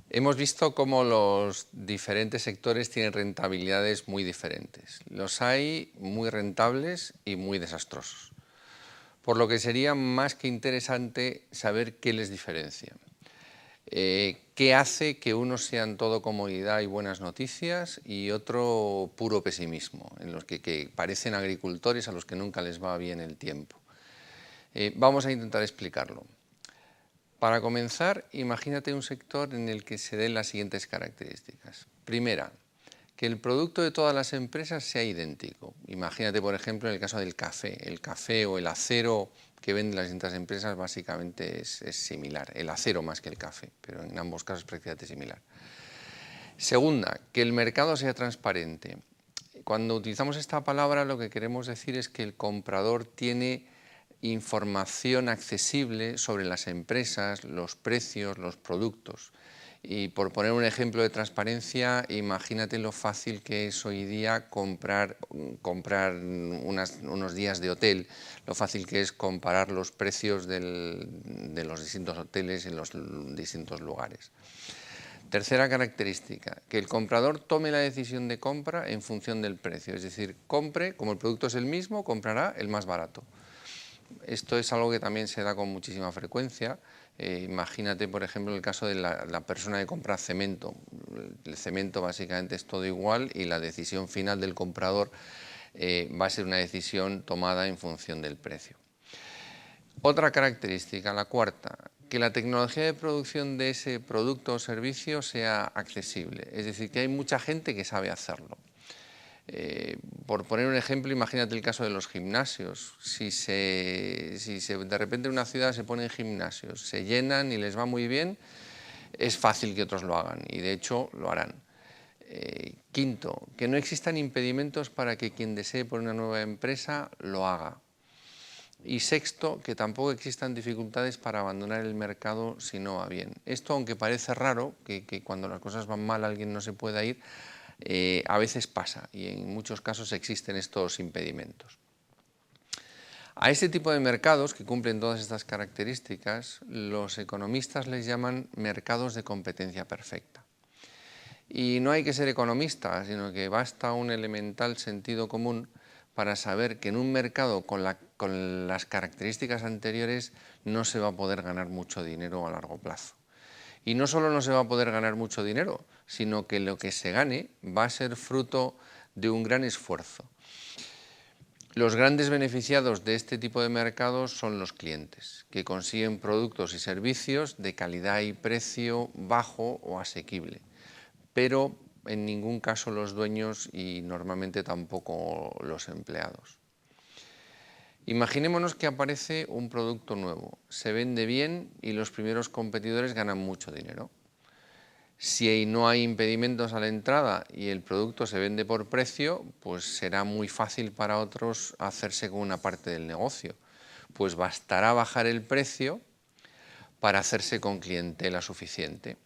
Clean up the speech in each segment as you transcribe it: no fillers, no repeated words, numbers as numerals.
Hemos visto cómo los diferentes sectores tienen rentabilidades muy diferentes. Los hay muy rentables y muy desastrosos. Por lo que sería más que interesante saber qué les diferencia. ¿Qué hace que unos sean todo comodidad y buenas noticias y otro puro pesimismo, en los que parecen agricultores a los que nunca les va bien el tiempo? Vamos a intentar explicarlo. Para comenzar, imagínate un sector en el que se den las siguientes características. Primera, que el producto de todas las empresas sea idéntico. Imagínate, por ejemplo, en el caso del café. El café o el acero que venden las distintas empresas básicamente es similar. El acero más que el café, pero en ambos casos es prácticamente similar. Segunda, que el mercado sea transparente. Cuando utilizamos esta palabra lo que queremos decir es que el comprador tiene información accesible sobre las empresas, los precios, los productos. Y por poner un ejemplo de transparencia, imagínate lo fácil que es hoy día comprar unos días de hotel, lo fácil que es comparar los precios de los distintos hoteles en los distintos lugares. Tercera característica, que el comprador tome la decisión de compra en función del precio, es decir, compre, como el producto es el mismo, comprará el más barato. Esto es algo que también se da con muchísima frecuencia. Imagínate, por ejemplo, el caso de la persona que compra cemento. El cemento básicamente es todo igual y la decisión final del comprador va a ser una decisión tomada en función del precio. Otra característica, la cuarta, que la tecnología de producción de ese producto o servicio sea accesible, es decir, que hay mucha gente que sabe hacerlo. Por poner un ejemplo, imagínate el caso de los gimnasios. Si de repente en una ciudad se ponen gimnasios, se llenan y les va muy bien, es fácil que otros lo hagan y de hecho lo harán. Quinto, que no existan impedimentos para que quien desee poner una nueva empresa lo haga. Y sexto, que tampoco existan dificultades para abandonar el mercado si no va bien. Esto, aunque parece raro, que cuando las cosas van mal alguien no se pueda ir, a veces pasa y en muchos casos existen estos impedimentos. A este tipo de mercados que cumplen todas estas características, los economistas les llaman mercados de competencia perfecta. Y no hay que ser economista, sino que basta un elemental sentido común para saber que en un mercado con las características anteriores no se va a poder ganar mucho dinero a largo plazo. Y no solo no se va a poder ganar mucho dinero, sino que lo que se gane va a ser fruto de un gran esfuerzo. Los grandes beneficiados de este tipo de mercados son los clientes, que consiguen productos y servicios de calidad y precio bajo o asequible, pero en ningún caso los dueños y normalmente tampoco los empleados. Imaginémonos que aparece un producto nuevo, se vende bien y los primeros competidores ganan mucho dinero. Si no hay impedimentos a la entrada y el producto se vende por precio, pues será muy fácil para otros hacerse con una parte del negocio. Pues bastará bajar el precio para hacerse con clientela suficiente.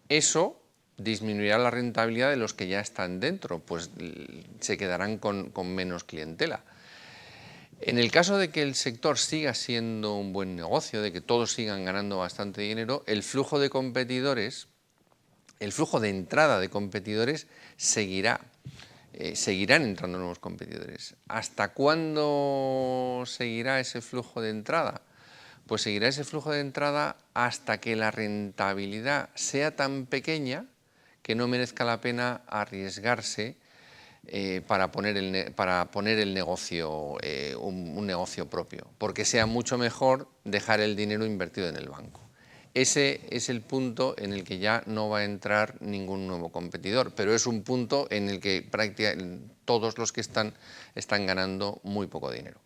Eso disminuirá la rentabilidad de los que ya están dentro, pues se quedarán con menos clientela. En el caso de que el sector siga siendo un buen negocio, de que todos sigan ganando bastante dinero, el flujo de competidores, el flujo de entrada de competidores seguirán entrando nuevos competidores. ¿Hasta cuándo seguirá ese flujo de entrada? Pues seguirá ese flujo de entrada hasta que la rentabilidad sea tan pequeña que no merezca la pena arriesgarse para poner el negocio, un negocio propio, porque sea mucho mejor dejar el dinero invertido en el banco. Ese es el punto en el que ya no va a entrar ningún nuevo competidor, pero es un punto en el que prácticamente todos los que están ganando muy poco dinero.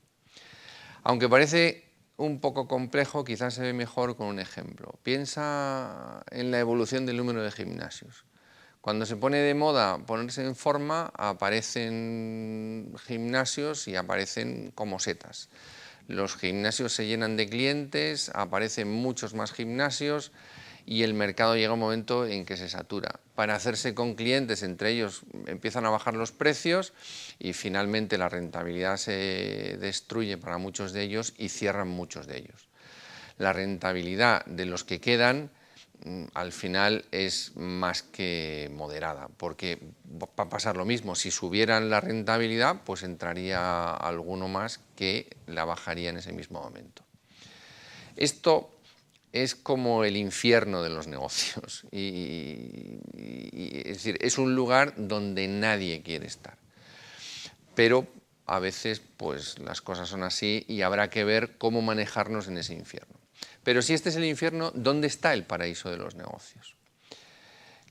Aunque parece un poco complejo, quizás se ve mejor con un ejemplo. Piensa en la evolución del número de gimnasios. Cuando se pone de moda ponerse en forma, aparecen gimnasios y aparecen como setas. Los gimnasios se llenan de clientes, aparecen muchos más gimnasios y el mercado llega a un momento en que se satura. Para hacerse con clientes, entre ellos empiezan a bajar los precios y finalmente la rentabilidad se destruye para muchos de ellos y cierran muchos de ellos. La rentabilidad de los que quedan al final es más que moderada, porque va a pasar lo mismo. Si subieran la rentabilidad, pues entraría alguno más que la bajaría en ese mismo momento. Esto es como el infierno de los negocios, es decir, es un lugar donde nadie quiere estar. Pero a veces pues las cosas son así y habrá que ver cómo manejarnos en ese infierno. Pero si este es el infierno, ¿dónde está el paraíso de los negocios?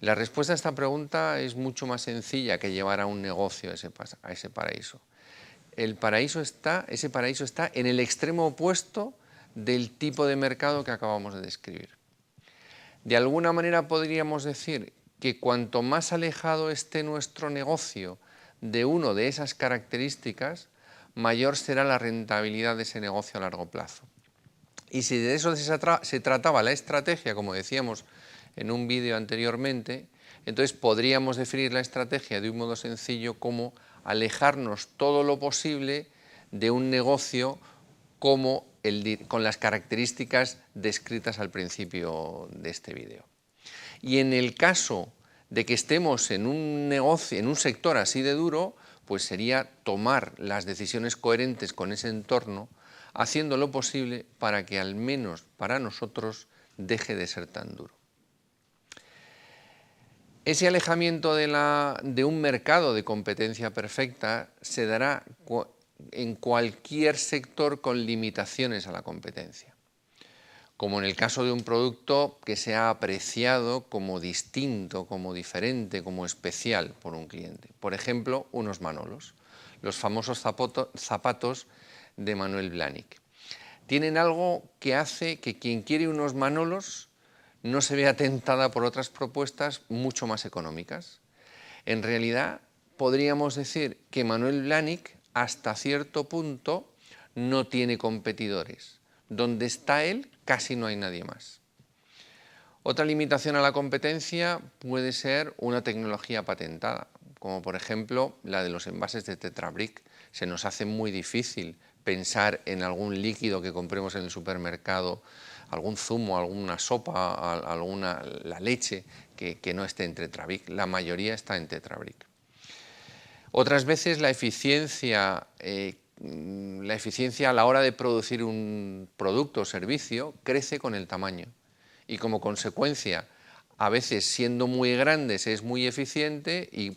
La respuesta a esta pregunta es mucho más sencilla que llevar a un negocio a ese paraíso. Ese paraíso está en el extremo opuesto del tipo de mercado que acabamos de describir. De alguna manera podríamos decir que cuanto más alejado esté nuestro negocio de una de esas características, mayor será la rentabilidad de ese negocio a largo plazo. Y si de eso se trataba la estrategia, como decíamos en un vídeo anteriormente, entonces podríamos definir la estrategia de un modo sencillo como alejarnos todo lo posible de un negocio con las características descritas al principio de este vídeo. Y en el caso de que estemos en un negocio, en un sector así de duro, pues sería tomar las decisiones coherentes con ese entorno, haciendo lo posible para que al menos para nosotros deje de ser tan duro. Ese alejamiento de un mercado de competencia perfecta se dará en cualquier sector con limitaciones a la competencia, como en el caso de un producto que sea apreciado como distinto, como diferente, como especial por un cliente. Por ejemplo, unos Manolos, los famosos zapatos de Manuel Blahnik. Tienen algo que hace que quien quiere unos Manolos no se vea tentada por otras propuestas mucho más económicas. En realidad, podríamos decir que Manuel Blahnik, hasta cierto punto, no tiene competidores. Donde está él, casi no hay nadie más. Otra limitación a la competencia puede ser una tecnología patentada, como por ejemplo la de los envases de Tetra Brick. Se nos hace muy difícil pensar en algún líquido que compremos en el supermercado, algún zumo, alguna sopa, la leche que no esté en Tetra Brick. La mayoría está en Tetra Brick. Otras veces la eficiencia a la hora de producir un producto o servicio crece con el tamaño y como consecuencia, a veces siendo muy grandes es muy eficiente y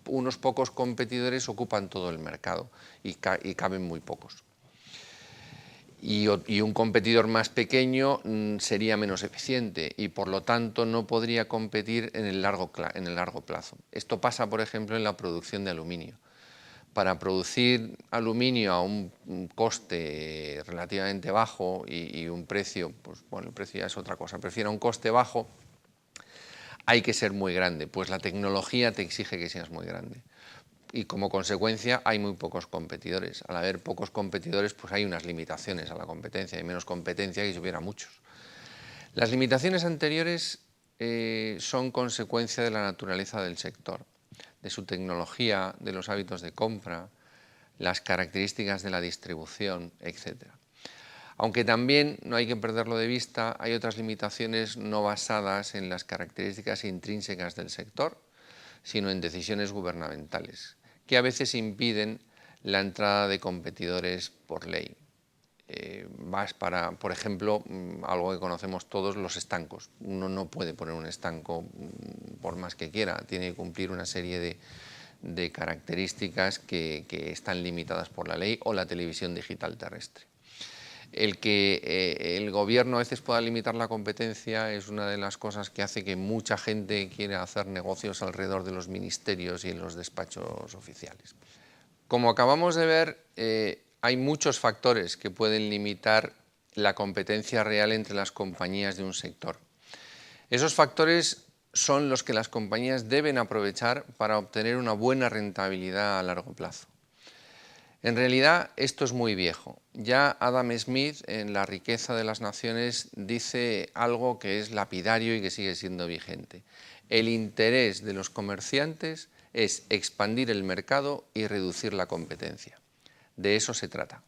unos pocos competidores ocupan todo el mercado y caben muy pocos. Y un competidor más pequeño sería menos eficiente y por lo tanto no podría competir en el largo plazo. Esto pasa, por ejemplo, en la producción de aluminio. Para producir aluminio a un coste relativamente bajo y un precio, pues bueno, el precio ya es otra cosa, prefiero un coste bajo, hay que ser muy grande, pues la tecnología te exige que seas muy grande. Y como consecuencia hay muy pocos competidores. Al haber pocos competidores, pues hay unas limitaciones a la competencia, hay menos competencia que si hubiera muchos. Las limitaciones anteriores son consecuencia de la naturaleza del sector, de su tecnología, de los hábitos de compra, las características de la distribución, etc. Aunque también, no hay que perderlo de vista, hay otras limitaciones no basadas en las características intrínsecas del sector, sino en decisiones gubernamentales, que a veces impiden la entrada de competidores por ley. Por ejemplo, algo que conocemos todos, los estancos. Uno no puede poner un estanco por más que quiera, tiene que cumplir una serie de características que están limitadas por la ley, o la televisión digital terrestre. El que el gobierno a veces pueda limitar la competencia es una de las cosas que hace que mucha gente quiera hacer negocios alrededor de los ministerios y en los despachos oficiales. Como acabamos de ver, hay muchos factores que pueden limitar la competencia real entre las compañías de un sector. Esos factores son los que las compañías deben aprovechar para obtener una buena rentabilidad a largo plazo. En realidad esto es muy viejo. Ya Adam Smith en La riqueza de las naciones dice algo que es lapidario y que sigue siendo vigente. El interés de los comerciantes es expandir el mercado y reducir la competencia. De eso se trata.